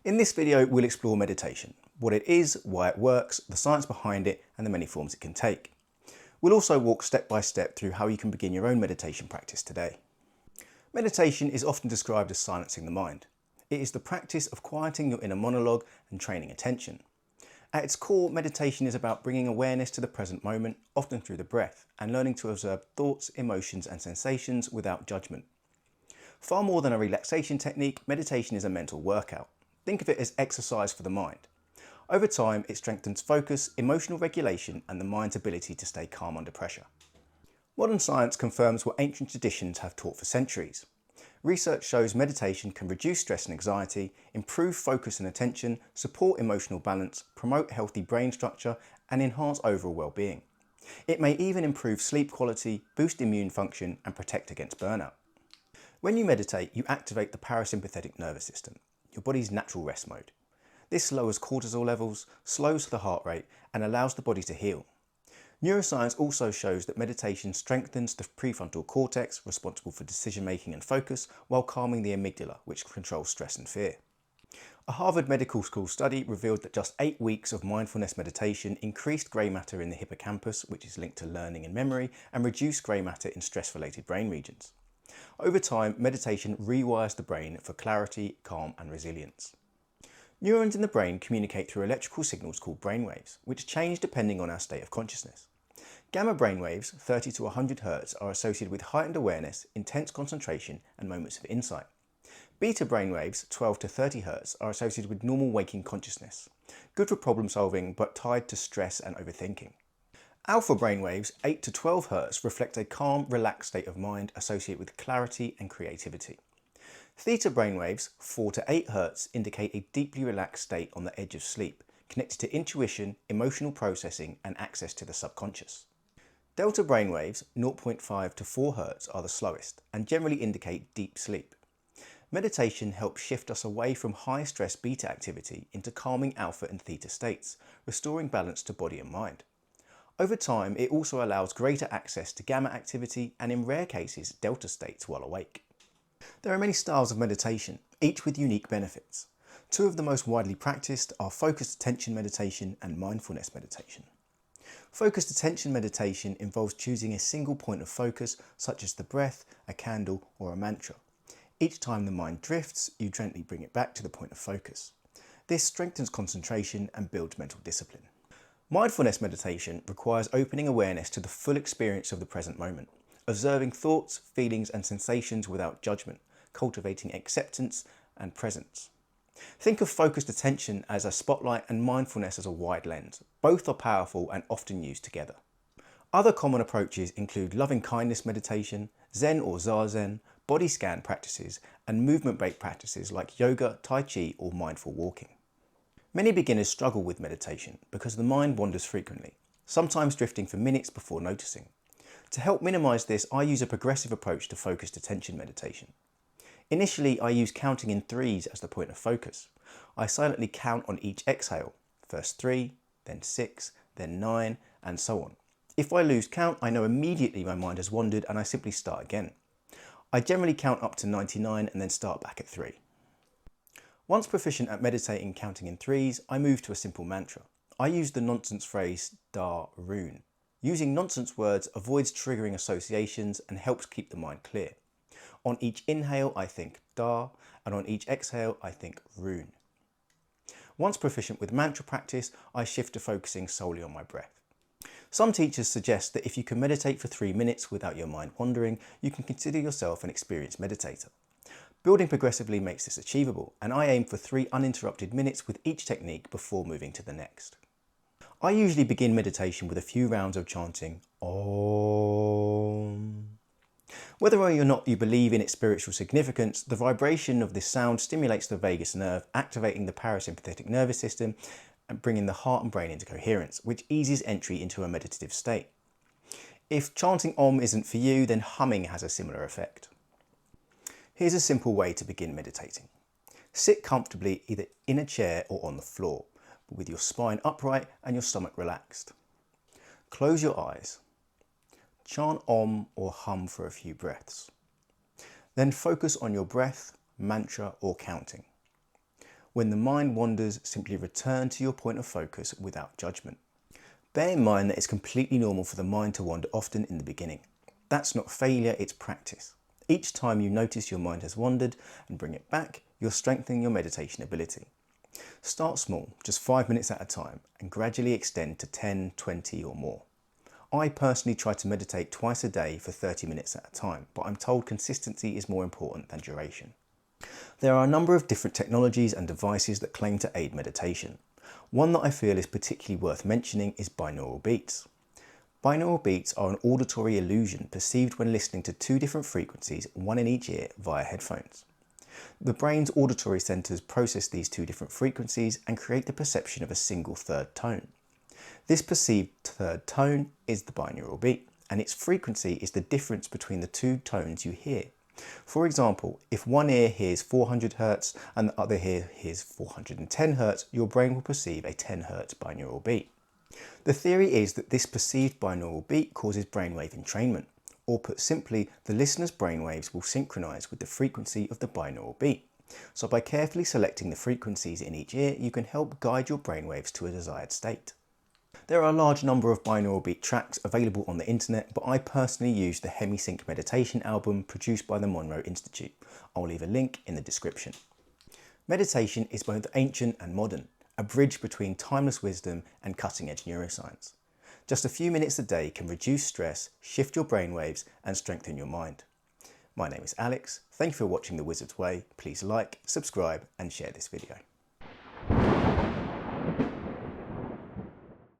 In this video, we'll explore meditation, what it is, why it works, the science behind it, and the many forms it can take. We'll also walk step by step through how you can begin your own meditation practice today. Meditation is often described as silencing the mind. It is the practice of quieting your inner monologue and training attention. At its core, meditation is about bringing awareness to the present moment, often through the breath, and learning to observe thoughts, emotions, and sensations without judgment. Far more than a relaxation technique, meditation is a mental workout. Think of it as exercise for the mind. Over time, it strengthens focus, emotional regulation, and the mind's ability to stay calm under pressure. Modern science confirms what ancient traditions have taught for centuries. Research shows meditation can reduce stress and anxiety, improve focus and attention, support emotional balance, promote healthy brain structure, and enhance overall well-being. It may even improve sleep quality, boost immune function, and protect against burnout. When you meditate, you activate the parasympathetic nervous system, your body's natural rest mode. This lowers cortisol levels, slows the heart rate, and allows the body to heal. Neuroscience also shows that meditation strengthens the prefrontal cortex, responsible for decision-making and focus, while calming the amygdala, which controls stress and fear. A Harvard Medical School study revealed that just 8 weeks of mindfulness meditation increased grey matter in the hippocampus, which is linked to learning and memory, and reduced grey matter in stress-related brain regions. Over time, meditation rewires the brain for clarity, calm, and resilience. Neurons in the brain communicate through electrical signals called brainwaves, which change depending on our state of consciousness. Gamma brainwaves, 30 to 100 Hz, are associated with heightened awareness, intense concentration, and moments of insight. Beta brainwaves, 12 to 30 Hz, are associated with normal waking consciousness, good for problem solving but tied to stress and overthinking. Alpha brainwaves, 8 to 12 Hz, reflect a calm, relaxed state of mind associated with clarity and creativity. Theta brainwaves, 4 to 8 Hz, indicate a deeply relaxed state on the edge of sleep, connected to intuition, emotional processing, and access to the subconscious. Delta brainwaves, 0.5 to 4 Hz, are the slowest and generally indicate deep sleep. Meditation helps shift us away from high-stress beta activity into calming alpha and theta states, restoring balance to body and mind. Over time, it also allows greater access to gamma activity and, in rare cases, delta states while awake. There are many styles of meditation, each with unique benefits. Two of the most widely practiced are focused attention meditation and mindfulness meditation. Focused attention meditation involves choosing a single point of focus, such as the breath, a candle, or a mantra. Each time the mind drifts, you gently bring it back to the point of focus. This strengthens concentration and builds mental discipline. Mindfulness meditation requires opening awareness to the full experience of the present moment, observing thoughts, feelings, and sensations without judgment, cultivating acceptance and presence. Think of focused attention as a spotlight and mindfulness as a wide lens. Both are powerful and often used together. Other common approaches include loving-kindness meditation, Zen or Zazen, body scan practices, and movement-based practices like yoga, tai chi, or mindful walking. Many beginners struggle with meditation because the mind wanders frequently, sometimes drifting for minutes before noticing. To help minimize this, I use a progressive approach to focused attention meditation. Initially, I use counting in threes as the point of focus. I silently count on each exhale, first 3, then 6, then 9, and so on. If I lose count, I know immediately my mind has wandered and I simply start again. I generally count up to 99 and then start back at 3. Once proficient at meditating counting in threes, I move to a simple mantra. I use the nonsense phrase Da Rune. Using nonsense words avoids triggering associations and helps keep the mind clear. On each inhale, I think Da, and on each exhale, I think Rune. Once proficient with mantra practice, I shift to focusing solely on my breath. Some teachers suggest that if you can meditate for 3 minutes without your mind wandering, you can consider yourself an experienced meditator. Building progressively makes this achievable, and I aim for 3 uninterrupted minutes with each technique before moving to the next. I usually begin meditation with a few rounds of chanting Om. Whether or not you believe in its spiritual significance, the vibration of this sound stimulates the vagus nerve, activating the parasympathetic nervous system and bringing the heart and brain into coherence, which eases entry into a meditative state. If chanting Om isn't for you, then humming has a similar effect. Here's a simple way to begin meditating. Sit comfortably either in a chair or on the floor, but with your spine upright and your stomach relaxed. Close your eyes. Chant Om or hum for a few breaths. Then focus on your breath, mantra, or counting. When the mind wanders, simply return to your point of focus without judgment. Bear in mind that it's completely normal for the mind to wander often in the beginning. That's not failure, it's practice. Each time you notice your mind has wandered and bring it back, you're strengthening your meditation ability. Start small, just 5 minutes at a time, and gradually extend to 10, 20 or more. I personally try to meditate twice a day for 30 minutes at a time, but I'm told consistency is more important than duration. There are a number of different technologies and devices that claim to aid meditation. One that I feel is particularly worth mentioning is binaural beats. Binaural beats are an auditory illusion perceived when listening to two different frequencies, one in each ear, via headphones. The brain's auditory centres process these two different frequencies and create the perception of a single third tone. This perceived third tone is the binaural beat, and its frequency is the difference between the two tones you hear. For example, if one ear hears 400 Hz and the other ear hears 410 Hz, your brain will perceive a 10 Hz binaural beat. The theory is that this perceived binaural beat causes brainwave entrainment, or put simply, the listener's brainwaves will synchronise with the frequency of the binaural beat. So by carefully selecting the frequencies in each ear, you can help guide your brainwaves to a desired state. There are a large number of binaural beat tracks available on the internet, but I personally use the Hemisync meditation album produced by the Monroe Institute. I'll leave a link in the description. Meditation is both ancient and modern, a bridge between timeless wisdom and cutting-edge neuroscience. Just a few minutes a day can reduce stress, shift your brainwaves and strengthen your mind. My name is Alex. Thank you for watching The Wizard's Way. Please like, subscribe and share this video.